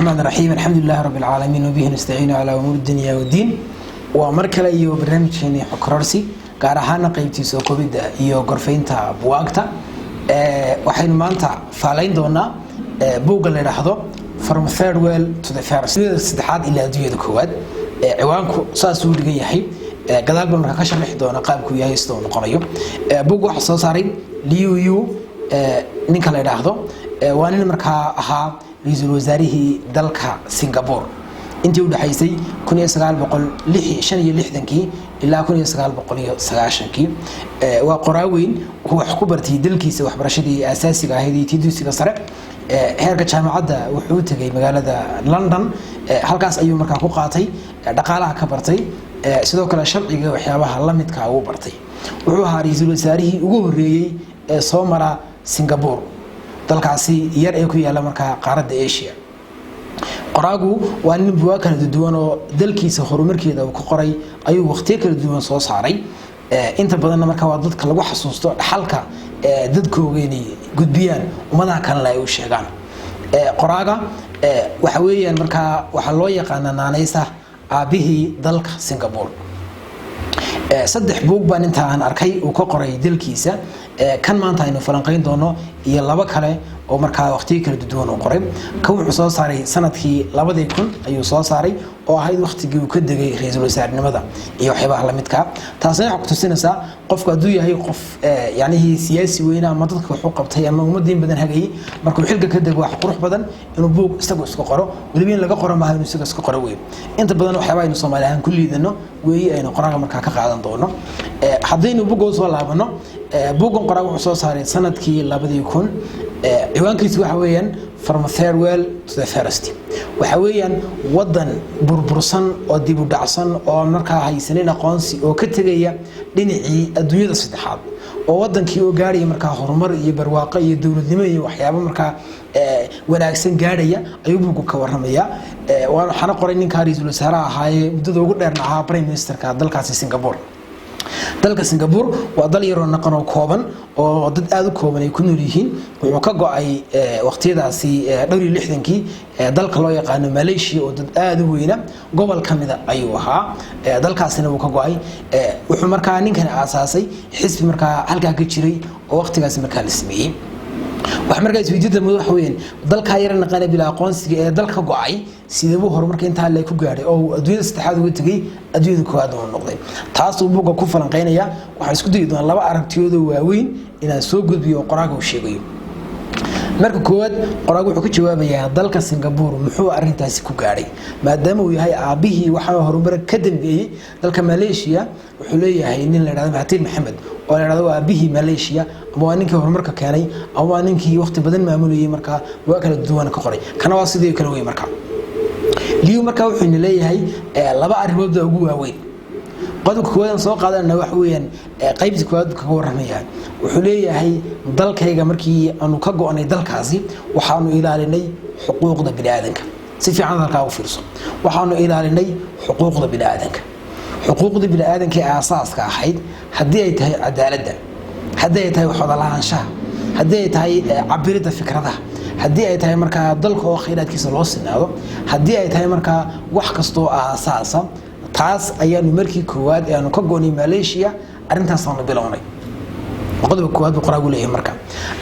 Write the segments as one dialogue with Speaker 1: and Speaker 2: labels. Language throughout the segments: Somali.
Speaker 1: الرحمن الرحيم الحمد لله رب العالمين وبه نستعين على أمور الدنيا والدين ومركل iyo barnaamijkeeni xogororsi gaar ahaan qaybtiisa koobida iyo gorfeynta buugta waxaynu maanta faalayn doonaa buug la yiraahdo From Third World to the First saddexaad ilaa adduunyada koowaad ciwaanku saas uu dhigan yahay gadaal baan markaa ka sharaxi doona qaabku yahay sidoo noqonayo buug waxa soo saaray Liu ninka la yiraahdo waa nin markaa ahaa رئيس الوزراء دالك سنغافورة انتي ودا حيسي كوني سغال بقول لحدنكي إلا كوني سغال بقول سغاشنكي وقراوين هو حكوبرتي دلكيس وحبرشدي أساسي هذه تدوسي قصرة هرجع جامعة وحوت جاي مقالة لندن هالكاس أيوم مركا قاطي دقالة كبرتي سدوا كلا شرط يجوا وحيابها الله متكاو برتي وهو رئيس الوزراء وجوري صومرة سنغافورة dalkaasi yar ee ku yaala marka qaaradda Asia qoraagu waa nin buug kala duwan oo dalkiisa horumarkeeda uu ku qoray ayuu waqti kala duwan soo saaray inta badan marka waa dadka lagu xasuusto xalka dadkoogeeni gudbiyaan umadaha kale ay u sheegaan qoraaga waxa weeyaan marka waxa loo yaqaan naanaysa aabihii dalka Singapore saddex buug baan inta aan arkay uu ka qoray dalkiisa kan maanta aynu falanqeyn doono iyo laba kale oo markaa waqti kala duwan oo qoray ka wuxuu soo saaray sanadkii 2000 ayuu soo saaray oo ahayd waqtigii uu ka degay ra'iisul wasaarnimada iyo waxyaabaha la midka taasina waxa ku tusinaysaa qofka haduu yahay qof yaani siyaasi weyn ama dadka wuxuu qabtay ama ummadeen badan hagay markuu xilka ka dego wax qurux badan inuu buug isagu isku qoro waliba laga qoro maaha inuu isagu isku qoro weey inta badan waxyaabaha aynu Soomaaliyeed ku liidano weey aynu qoraaga markaa ka qaadan doono hadaynu buug soo laabano buugan qoraaga wuxuu soo saaray sanadkii 2000 ciwaankiisu waxa weeyaan From Third World to the First waxa weeyaan wadan burbursan oo dib u dhacsan oo markaa haysanin aqoonsi oo ka tagaya dhinacii adduunyada saddexaad oo wadankii oo gaaraya markaa horumar iyo barwaaqo iyo dawladnimo iyo waxyaabo markaa wanaagsan gaaraya ayuu buugu ka waramaya waxaana qoray ninka ra'iisul wasaaraha ahaa muddada ugu dheerna ahaa prime ministerka dalkaasi Singapore dalka Singapore waa dal yar oo naqan oo kooban oo dad aad u kooban ay ku nool yihiin wuxuu ka go'ay waqtiyadaasi dhowr 60kii dalka loo yaqaan Malaysia oo dad aad u weyn gobol kamida ayuu ahaa dalkaasina uu ka go'ay wuxuu markaa ninkan aasaasay xisbi markaa halka ka jiray oo waqtigaas markaa la sameeyay wax markaa isweydiinta madax weyn dalka yar naqan bila aqoonsiga ee dalka go'ay sidoo horumarka inta la ku gaaray oo adduunyada saddexaad uga tagay adduunyada koowaad uu noqday taas uu buuga ku falanqeynaya waxa isku dayi doona laba aragtiyood oo waaweyn inaan soo gudbiyo qoraaga uu sheegayo marka koowaad qoraagu wuxuu ka jawaabayaa dalka Singapore muxuu arintaasi ku gaaray maadaama uu yahay aabihii waxa horumar ka dambeeyay dalka Malaysia wuxuu leeyahay nin la yiraahdo Mahathir Mohamad oo la yiraahdo aabihii Malaysia ama waa ninkii horumarka keenay ama waa ninkii waqti badan maamulayay marka waa kala duwan ka qoray kana waa sidoo kale way marka Liu marka wuxuu leeyahay laba arrimood oo ugu waaweyn qodobka koowaad soo qaadana wax weeyaan qaybta koowaad ka waramaya wuxuu leeyahay dalkayga markii aanu ka go'nay dalkaasi waxaanu ilaalinay xuquuqda bini'aadanka si fiican halka u fiirso waxaanu ilaalinay xuquuqda bini'aadanka xuquuqda bini'aadanka ee asaaska ahayd hadii ay tahay cadaaladda hadii ay tahay wada lahaanshaha hadii ay tahay cabirida fikradaha hadii ay tahay marka dalka oo khayraadkiisa loo sinaado hadii ay tahay marka wax kasto asaasa taas ayaanu markii koowaad aanu ka go'nay Malaysia arintaas aan bilownay qodobka koowaad qoraagu leeyahay marka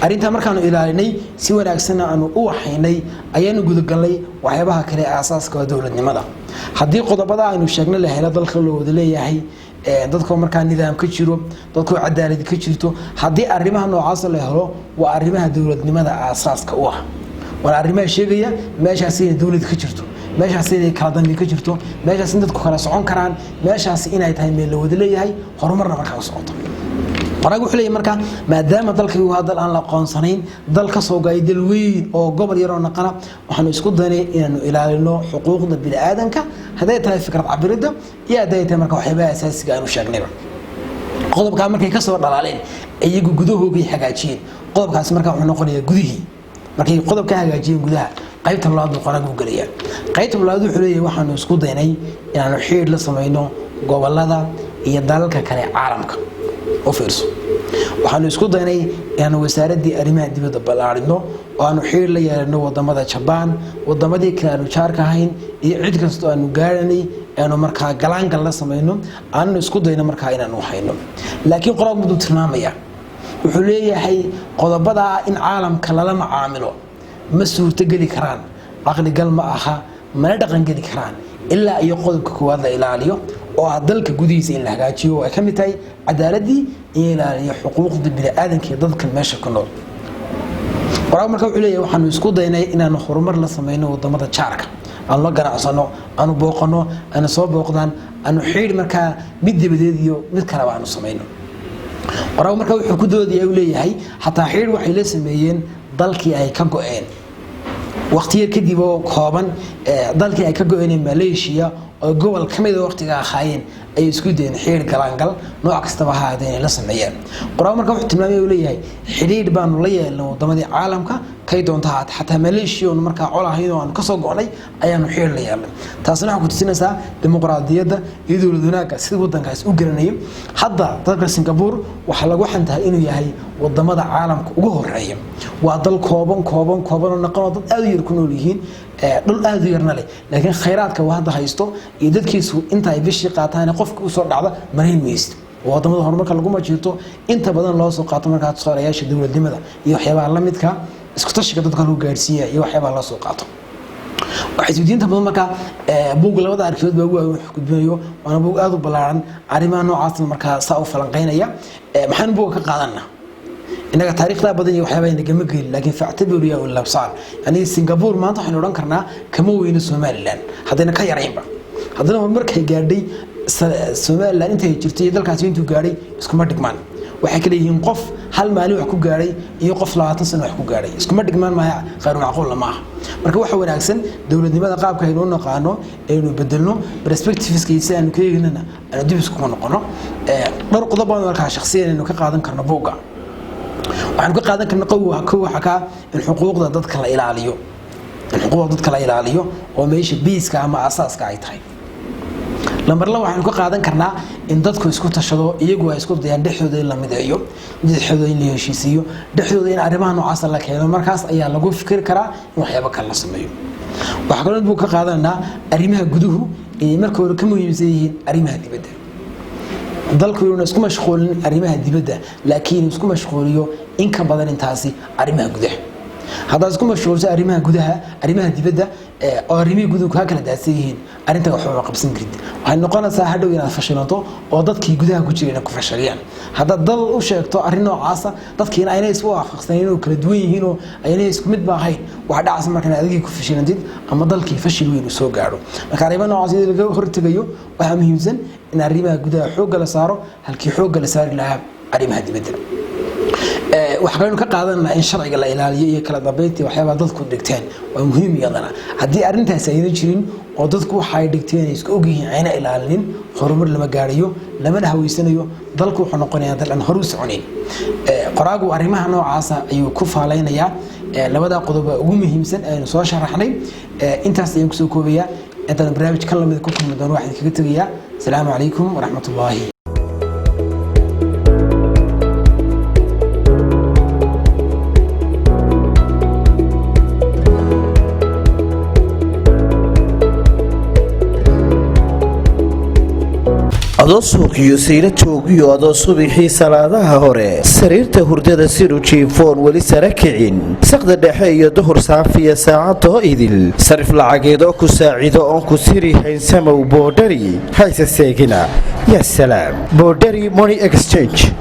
Speaker 1: arinta markaanu ilaalinay si wanaagsan aanu u waxaynay ayaanu gudagalnay waxyaabaha kale asaaska dawladnimada hadii qodobada aynu sheegnay la helo dalka loo wada leeyahay dadka markaa nidaam ka jiro dadku cadaalad ka jirto hadii arrimaha noocaas la helo waa arrimaha dawladnimada asaaska u ah waa arrimaha sheegaya meeshaas in dawlad ka jirto meeshaas inay kala dambi ka jirto meeshaas in dadku kala socon karaan meeshaas inay tahay meel la wada leeyahay horumarna markaa u socoto qoraagu wuxuu leeyahay marka maadaama dalkii uu hadal aan la qoonsanayn dalka soo gaay dal weyn oo gobol yar oo naqana waxaanu isku daynay inaanu ilaalino xuquuqda bini'aadanka haday tahay fikrad cabirida iyo haday tahay marka waxyaabaha asaasiga aanu sheegnay qodobka markay ka soo dhalaaleen iyagu gudahooga hagaajiyeen qodobkaas marka wuxuu noqonayaa gudihii markay qodobka hagaajiyeen gudaha qaybta labaad qoraagu galaya qaybta labaad wuxuu leeyahay waxaanu isku daynay inaanu xiriir la sameeyno gobolada iyo dalalka kale caalamka oo fiirso waxaanu isku daynay in wasaaradii arrimaha dibadda balaarino oo aanu xiriir la yeelano wadamada Japan wadamadii kale aanu jaarka ahayn iyo cid kasta aanu gaaranay aanu markaa galaangal la sameeyno aanu isku dayno markaa inaanu hayno laakiin qoraal muddo tilmaamaya wuxuu leeyahay qodobada in caalamka lala macaamilo ma suurta gali karaan aqli gal ma aha ma dhaqan gali karaan ilaa iyo qodobka koowaad la ilaaliyo oo dalka gudihiisa in la hagaajiyo ay kamid tahay cadaaladii iyo ilaaliyo xuquuqda bini'aadanka ee dadka meesha ku nool qoraal markaa wuxuu leeyahay waxaanu isku daynay inaanu horumar la sameeyno wadamada jaarka aan la ganacsano aanu booqano aanu soo booqdaan aanu xiriir markaa mid dibadeed iyo mid kale aanu sameeyno qoraal markaa wuxuu ku doodayay uu leeyahay hataa xiriir waxay la sameeyeen dalkii ay ka go'een waqtiyo kadib oo kooban dalkii ay ka go'een Malaysia oo gobol kamid ah waqtiga ahaayeen ay isku dayeen xiriir galaangal nooc kasta ha ahaadeen la sameeyeen qoraal markaa wuxuu tilmaamay uu leeyahay xiriir baanu la yeelnay wadamadii caalamka kay doonta hatta Malaysia oo markaa colahayn oo aan ka soo go'nay ayaanu xiriir la yeelnay taasina waxa ku tusinaysaa dimuqraadiyadda iyo dawlad wanaagga sida wadankaas u garanayay hadda dalka Singapore waxa lagu xantahay inuu yahay wadamada caalamka ugu horeeya waa dal kooban oo naqon dad aad u yar ku nool yihiin dhul aad u yarna leh laakiin khayraadka waa hadda haysto iyo dadkiisu inta ay bishii qaataan qofka u soo dhacda mareyn meeyst wadamada horumarka lagu majiirto inta badan loo soo qaato marka tusaalayaasha dawladnimada iyo waxyaabaha la midka isku tashiga dadka lagu gaarsiiyo iyo waxyaabaha la soo qaato waxay suudiinta badan marka buug labada arkiyood baa wax ku gudbinayo waana buug aad u balaaran arrimaha noocaas marka saa u falanqeynaya maxaan buug ka qaadanaa inaga taariikhda badan iyo waxyaabaha inaga geeyay laakiin factabiru ya ulabsaan yani Singapore maanta waxaan oran karnaa kama weyno Somaliland hadana ka yareynba hadana markay gaadhay Somaliland intay jirtay dalkaas intuu gaaray iskuma dhigmaan waxay kala yihiin qof hal maalin wax ku gaaray iyo qof 20 sano wax ku gaaray iskuma dhigmaan ma qaar macquul lama aha marka waxa wanaagsan dawladnimada qaabka ay noo naqaano inuu bedelno perspectiveskiisa aanu ka yeegnana aan dib isku noqono dhowr qodob oo marka shakhsiyan inuu ka qaadan karno buuga waxaan ka qaadan karnaa waxa ka in xuquuqda dadka la ilaaliyo oo meesha biiska ama asaaska ay tahay lambar 2 waxaan ka qaadan karnaa in dadku isku tashado iyagu ay isku dayaan dhexdooda in la mideeyo dhexdooda in la heshiisiyo dhexdooda in arrimaha noocaas la keeno markaas ayaa lagu fikir karaa in waxyaabo kale la sameeyo waxa kale oo ka qaadanaa arrimaha guduhu ee marka hore ka muhiimsan yihiin arrimaha dibadda dalku inuu isku mashquulin arrimaha dibadda laakiin isku mashquuliyo in ka badan intaasi arrimaha gudaha hada isku mashquulsan arrimaha gudaha arrimaha dibadda oo arrimaha gudaha ka kala daadsan yihiin arinta wax ma qabsan karid waxay noqonaysaa hadhow inaad fashilanto oo dadkii gudaha ku jireen ku fashiliyaan hada dal u sheegto arrin noocaas dadkiina aynay isku waafaqsaneen oo kala duwan yihiin oo aynay isku mid baahayn waxa dhacaysa markaa adigii ku fashilantid ama dalkii fashil weyn soo gaaro marka arrimaha noocaas laga hortagayo waxa muhiimsan in arrimaha gudaha xoog la saaro halkii xoog la saari lahaa arrimaha dibadda waxaan ka qaadanaa in sharciga la ilaaliyo iyo kala dambeyntii waxyaabo dadku dhigteen waa muhiim iyadana hadii arintaas ay jirin oo dadku waxa ay dhigteen isku ogyihiin ayna ilaalin horumar lama gaariyo lama haweysanayo dalku wuxuu noqonayaa dal aan horu soconin qoraagu arrimaha noocaas ayuu ku faaleynaya labada qodob ugu muhiimsan ee soo sharaxnay intaas ayaan ku soo koobayaa intaan barnaamij kan lamid ku kulmi doono waxaan kaga tagayaa salaamu calaykum waraxmatullaahi
Speaker 2: adoo suuqiyo sayra joogiyo adoo subaxii salaadaha hore sariirta hurdada siru jiifoon weli sara kicin saqda dhexe iyo duhur saafiya saacadoo idil sarif lacageedoo ku saacido oon ku siri haynsamow boodhari hayse seegina yaa salaam boodhari money exchange